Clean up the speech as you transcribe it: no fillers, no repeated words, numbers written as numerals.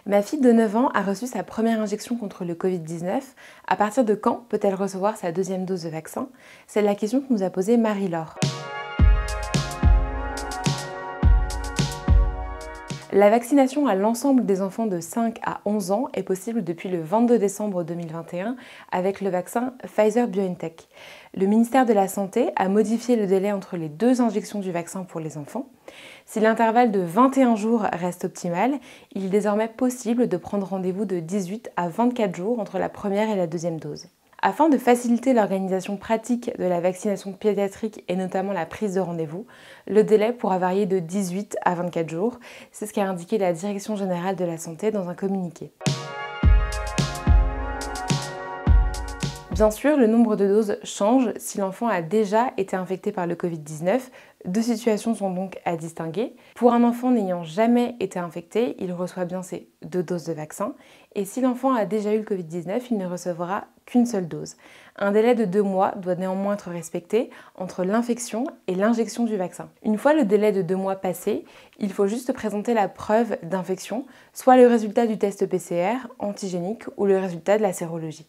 Ma fille de 9 ans a reçu sa première injection contre le Covid-19. À partir de quand peut-elle recevoir sa deuxième dose de vaccin? C'est la question que nous a posée Marie-Laure. La vaccination à l'ensemble des enfants de 5 à 11 ans est possible depuis le 22 décembre 2021 avec le vaccin Pfizer-BioNTech. Le ministère de la Santé a modifié le délai entre les deux injections du vaccin pour les enfants. Si l'intervalle de 21 jours reste optimal, il est désormais possible de prendre rendez-vous de 18 à 24 jours entre la première et la deuxième dose. Afin de faciliter l'organisation pratique de la vaccination pédiatrique et notamment la prise de rendez-vous, le délai pourra varier de 18 à 24 jours. C'est ce qu'a indiqué la Direction générale de la santé dans un communiqué. Bien sûr, le nombre de doses change si l'enfant a déjà été infecté par le Covid-19. Deux situations sont donc à distinguer. Pour un enfant n'ayant jamais été infecté, il reçoit bien ses 2 doses de vaccin. Et si l'enfant a déjà eu le Covid-19, il ne recevra qu'une seule dose. Un délai de 2 mois doit néanmoins être respecté entre l'infection et l'injection du vaccin. Une fois le délai de 2 mois passé, il faut juste présenter la preuve d'infection, soit le résultat du test PCR antigénique ou le résultat de la sérologie.